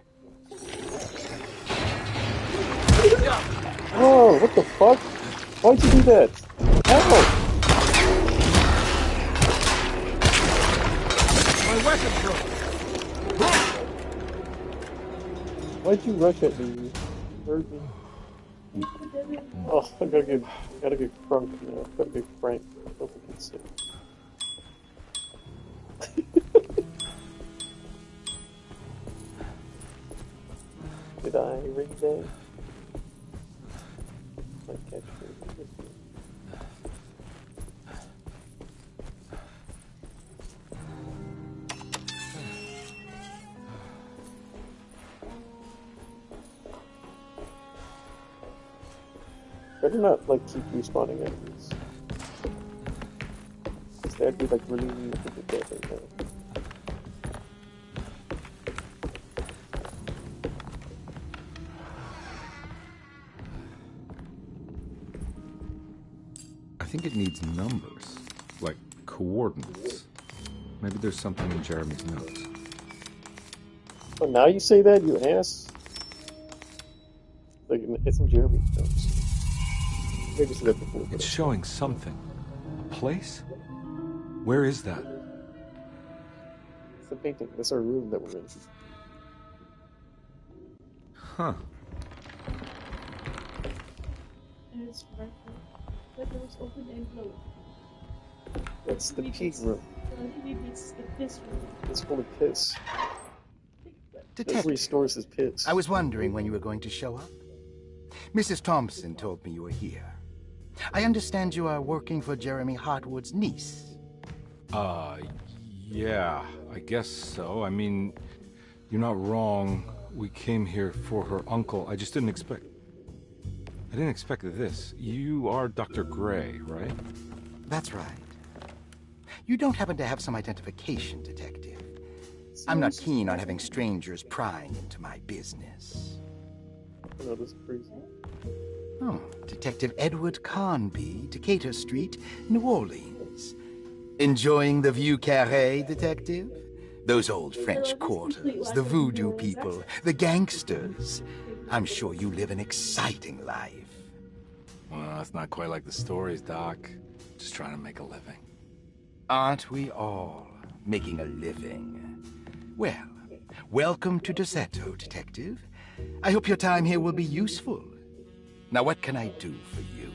Oh, what the fuck? Why'd you do that? Ow! My weapon broke. Why'd you rush at me? You hurt me. Oh, I gotta get crunk now. Gotta get frank. Don't forget to say. Did I ring that? My catchphrase. Better not, like, keep respawning enemies. Because that'd be, like, really weird to get that right now. I think it needs numbers, like coordinates. Maybe there's something in Jeremy's notes. Oh, now you say that, you ass? Like, it's in Jeremy's notes. I just said that before. It's showing something. A place? Where is that? It's a painting. That's our room that we're in. Huh. And it's right there. But it was open and closed. That's the pee room. Maybe it's the piss room. It's full of piss. It restores his piss. I was wondering when you were going to show up. Mrs. Thompson told me you were here. I understand you are working for Jeremy Hartwood's niece. Yeah, I guess so. I mean, you're not wrong. We came here for her uncle. I just didn't expect... I didn't expect this. You are Dr. Gray, right? That's right. You don't happen to have some identification, Detective. I'm not keen on having strangers prying into my business. Oh, this is crazy. Oh, Detective Edward Carnby, Decatur Street, New Orleans. Enjoying the Vieux Carré, Detective? Those old French quarters, the voodoo people, the gangsters. I'm sure you live an exciting life. Well, it's not quite like the stories, Doc. Just trying to make a living. Aren't we all making a living? Well, welcome to Deseto, Detective. I hope your time here will be useful. Now, what can I do for you?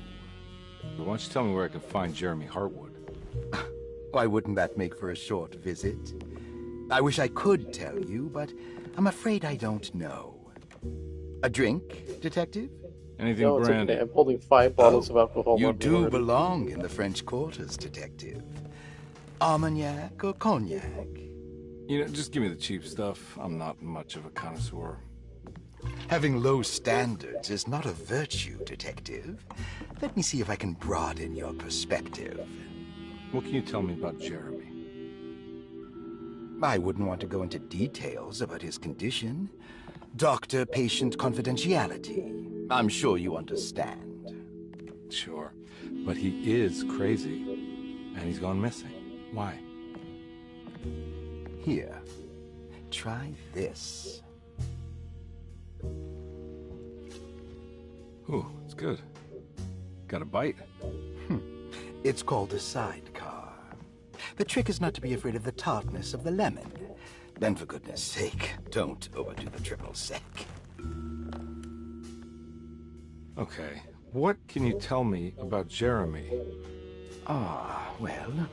Why don't you tell me where I can find Jeremy Hartwood? Why wouldn't that make for a short visit? I wish I could tell you, but I'm afraid I don't know. A drink, Detective? Anything No, it's brandy? okay. I'm holding 5 bottles of alcohol. You do belong in the French quarters, Detective. Armagnac or cognac? You know, just give me the cheap stuff. I'm not much of a connoisseur. Having low standards is not a virtue, Detective. Let me see if I can broaden your perspective. What can you tell me about Jeremy? I wouldn't want to go into details about his condition. Doctor-patient confidentiality. I'm sure you understand. Sure, but he is crazy, and he's gone missing. Why? Here, try this. Ooh, it's good. Got a bite? It's called a sidecar. The trick is not to be afraid of the tartness of the lemon. Then, for goodness sake, don't overdo the triple sec. Okay, what can you tell me about Jeremy? Well,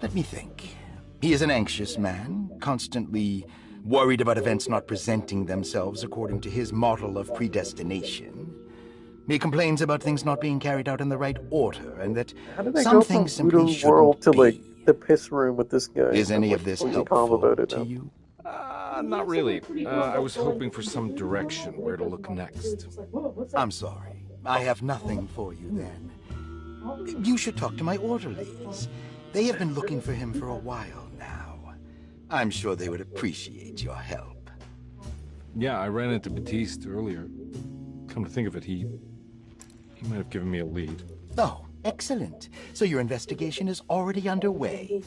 let me think. He is an anxious man, constantly worried about events not presenting themselves according to his model of predestination. He complains about things not being carried out in the right order, and that How did I some go from things simply voodoo shouldn't world to be. like the piss room with this guy? Is any I'm, of this completely calm helpful about it to now. you? Not really. I was hoping for some direction where to look next. I'm sorry. I have nothing for you then. You should talk to my orderlies. They have been looking for him for a while now. I'm sure they would appreciate your help. Yeah, I ran into Batiste earlier. Come to think of it, he might have given me a lead. Oh, excellent. So your investigation is already underway.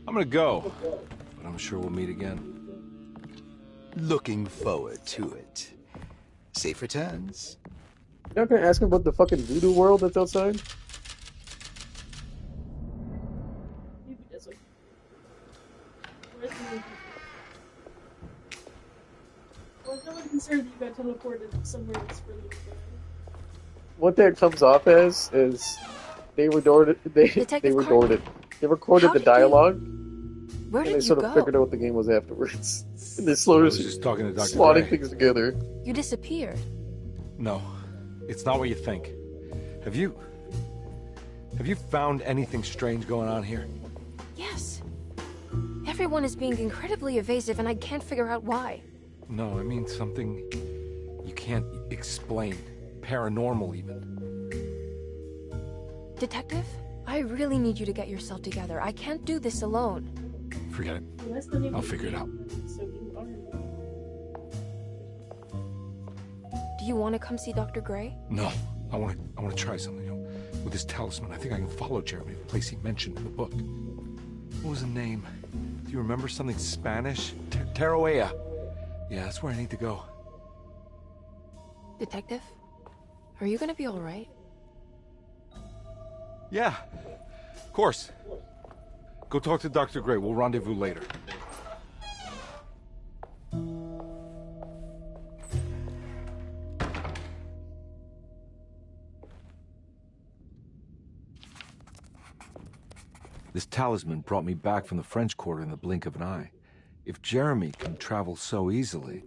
I'm gonna go, but I'm sure we'll meet again. Looking forward to it. Safe returns. You're not gonna ask him about the fucking voodoo world that's outside? Well, no one concerned that you got teleported somewhere that's really bad. What that comes off as is they recorded they recorded the dialogue. Where and did they sort you of go? figured out what the game was afterwards. And they I slowly was just talking to Dr. slotting Gray. things together. You disappeared. No, it's not what you think. Have you found anything strange going on here? Yes. Everyone is being incredibly evasive, and I can't figure out why. No, I mean something you can't explain. Paranormal, even. Detective, I really need you to get yourself together. I can't do this alone. Forget it. I'll figure it out. Do you want to come see Dr. Gray? No, I want to try something. You know, with this talisman, I think I can follow Jeremy to the place he mentioned in the book. What was the name? Do you remember something Spanish? Teroea. Yeah, that's where I need to go. Detective, are you gonna be all right? Yeah, of course. Go talk to Dr. Gray. We'll rendezvous later. This talisman brought me back from the French Quarter in the blink of an eye. If Jeremy can travel so easily,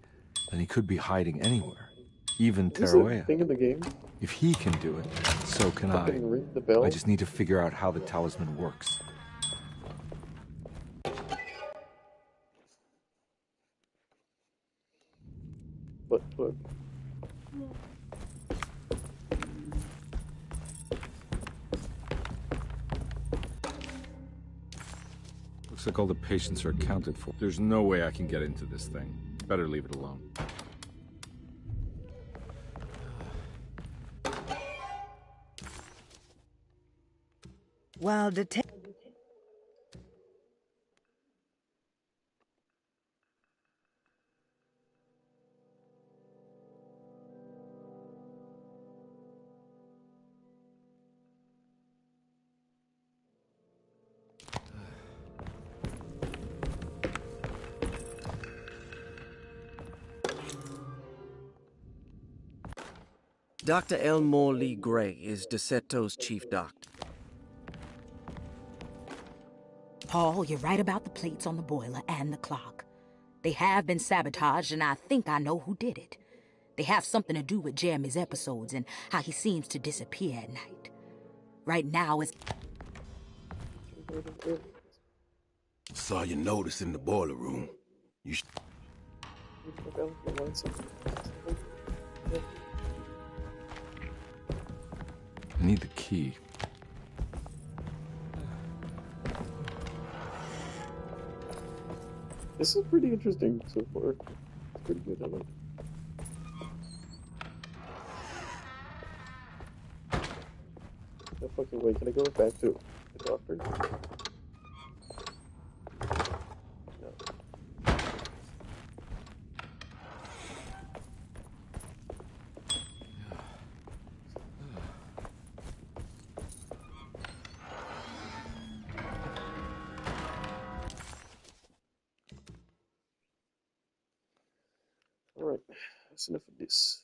then he could be hiding anywhere, even Teroea. Thing in the game. If he can do it, so can I. Ring the bell. I just need to figure out how the talisman works. But Looks like all the patients are accounted for. There's no way I can get into this thing. Better leave it alone. While detective... Dr. Elmore Lee Gray is DeSeto's chief doctor. Paul, you're right about the plates on the boiler and the clock. They have been sabotaged, and I think I know who did it. They have something to do with Jeremy's episodes and how he seems to disappear at night. Right now, it's... Saw your notice in the boiler room. You I need the key. This is pretty interesting so far. It's pretty good, I like it. No fucking way, can I go back to the doctor? No. Alright, that's enough of this.